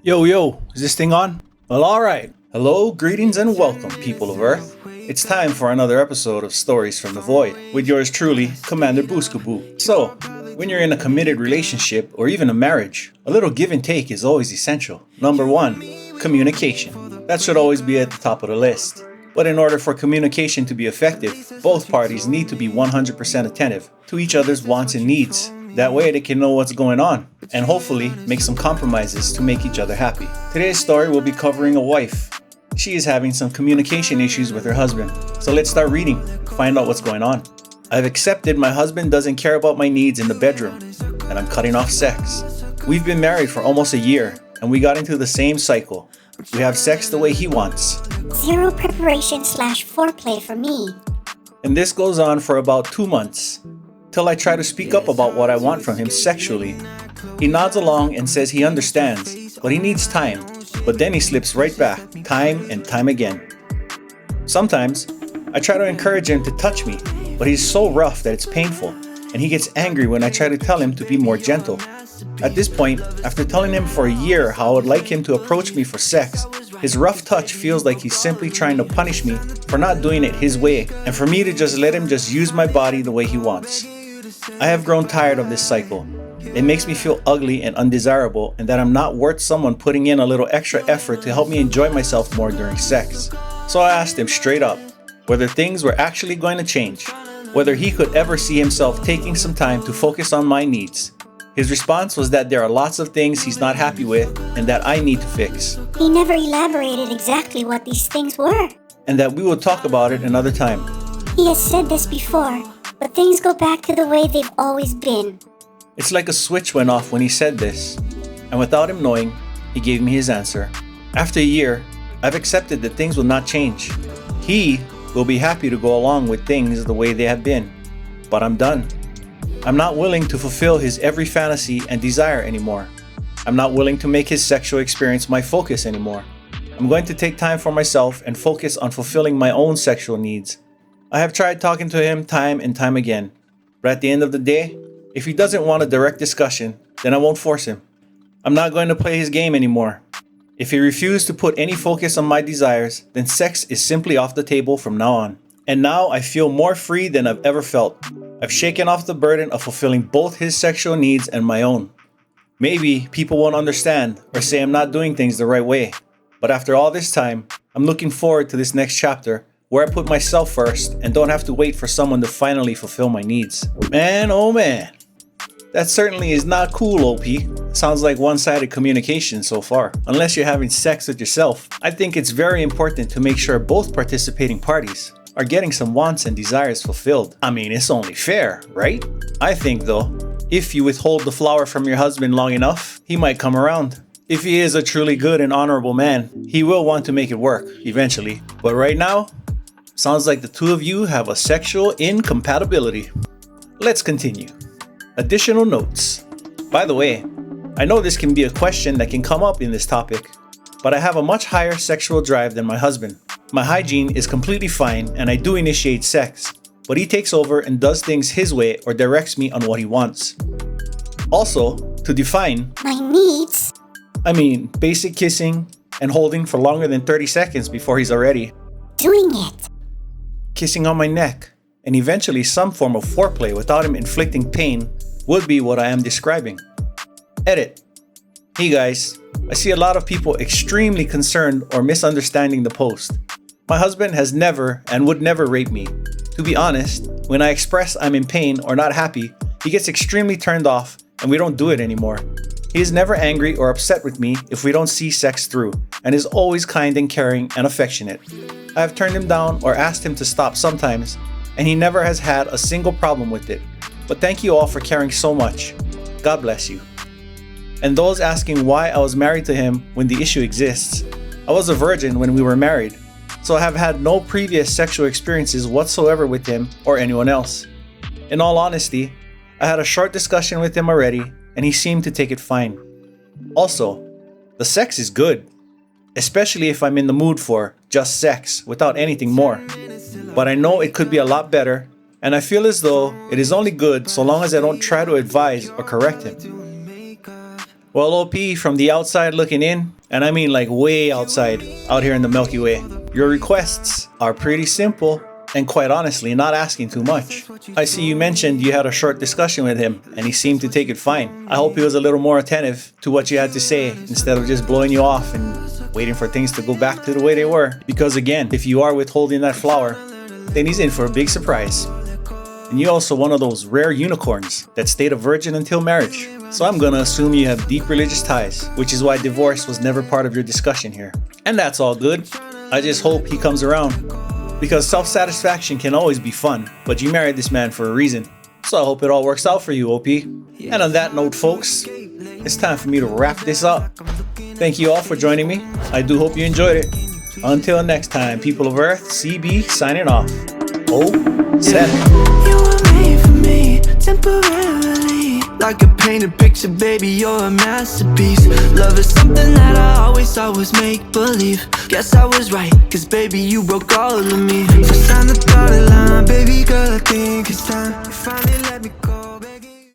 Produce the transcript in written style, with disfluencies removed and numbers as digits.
Yo, is this thing on? Well, alright. Hello, greetings, and welcome, people of Earth. It's time for another episode of Stories from the Void, with yours truly, Commander Booskaboo. So, when you're in a committed relationship, or even a marriage, a little give and take is always essential. Number one, communication. That should always be at the top of the list. But in order for communication to be effective, both parties need to be 100% attentive to each other's wants and needs. That way they can know what's going on, and hopefully make some compromises to make each other happy. Today's story will be covering a wife. She is having some communication issues with her husband. So let's start reading, find out what's going on. I've accepted my husband doesn't care about my needs in the bedroom, and I'm cutting off sex. We've been married for almost a year, and we got into the same cycle. We have sex the way he wants. Zero preparation/foreplay for me. And this goes on for about 2 months, till I try to speak up about what I want from him sexually. He nods along and says he understands, but he needs time. But then he slips right back, time and time again. Sometimes, I try to encourage him to touch me, but he's so rough that it's painful, and he gets angry when I try to tell him to be more gentle. At this point, after telling him for a year how I would like him to approach me for sex, his rough touch feels like he's simply trying to punish me for not doing it his way, and for me to just let him just use my body the way he wants. I have grown tired of this cycle. It makes me feel ugly and undesirable, and that I'm not worth someone putting in a little extra effort to help me enjoy myself more during sex. So I asked him straight up whether things were actually going to change, whether he could ever see himself taking some time to focus on my needs. His response was that there are lots of things he's not happy with and that I need to fix. He never elaborated exactly what these things were. And that we will talk about it another time. He has said this before, but things go back to the way they've always been. It's like a switch went off when he said this, and without him knowing, he gave me his answer. After a year, I've accepted that things will not change. He will be happy to go along with things the way they have been, but I'm done. I'm not willing to fulfill his every fantasy and desire anymore. I'm not willing to make his sexual experience my focus anymore. I'm going to take time for myself and focus on fulfilling my own sexual needs. I have tried talking to him time and time again, but at the end of the day, if he doesn't want a direct discussion, then I won't force him. I'm not going to play his game anymore. If he refused to put any focus on my desires, then sex is simply off the table from now on. And now I feel more free than I've ever felt. I've shaken off the burden of fulfilling both his sexual needs and my own. Maybe people won't understand or say I'm not doing things the right way. But after all this time, I'm looking forward to this next chapter where I put myself first and don't have to wait for someone to finally fulfill my needs. Man, oh man. That certainly is not cool, OP. Sounds like one-sided communication so far. Unless you're having sex with yourself, I think it's very important to make sure both participating parties are getting some wants and desires fulfilled. I mean, it's only fair, right? I think though, if you withhold the flower from your husband long enough, he might come around. If he is a truly good and honorable man, he will want to make it work eventually. But right now, sounds like the two of you have a sexual incompatibility. Let's continue. Additional notes. By the way, I know this can be a question that can come up in this topic, but I have a much higher sexual drive than my husband. My hygiene is completely fine and I do initiate sex, but he takes over and does things his way or directs me on what he wants. Also, to define, My needs? I mean basic kissing and holding for longer than 30 seconds before he's already, Doing it. kissing on my neck, and eventually some form of foreplay without him inflicting pain would be what I am describing. Edit. Hey guys, I see a lot of people extremely concerned or misunderstanding the post. My husband has never and would never rape me. To be honest, when I express I'm in pain or not happy, he gets extremely turned off and we don't do it anymore. He is never angry or upset with me if we don't see sex through, and is always kind and caring and affectionate. I have turned him down or asked him to stop sometimes, and he never has had a single problem with it. But thank you all for caring so much. God bless you. And those asking why I was married to him when the issue exists, I was a virgin when we were married, so I have had no previous sexual experiences whatsoever with him or anyone else. In all honesty, I had a short discussion with him already, and he seemed to take it fine. Also, the sex is good, especially if I'm in the mood for just sex without anything more. But I know it could be a lot better, and I feel as though it is only good so long as I don't try to advise or correct him. Well, OP, from the outside looking in, and I mean like way outside, out here in the Milky Way, your requests are pretty simple and quite honestly not asking too much. I see you mentioned you had a short discussion with him and he seemed to take it fine. I hope he was a little more attentive to what you had to say instead of just blowing you off and waiting for things to go back to the way they were. Because again, if you are withholding that flower, then he's in for a big surprise. And you're also one of those rare unicorns that stayed a virgin until marriage. So I'm gonna assume you have deep religious ties, which is why divorce was never part of your discussion here. And that's all good. I just hope he comes around. Because self-satisfaction can always be fun, but you married this man for a reason. So I hope it all works out for you, OP. And on that note, folks, it's time for me to wrap this up. Thank you all for joining me. I do hope you enjoyed it. Until next time, people of Earth, CB signing off. set. You were made for me, temporarily. Like a painted picture, baby, you're a masterpiece. Love is something that I always make believe. Guess I was right, cause baby, you broke all of me. So sign the dotted line, baby girl, I think it's time. You finally let me go.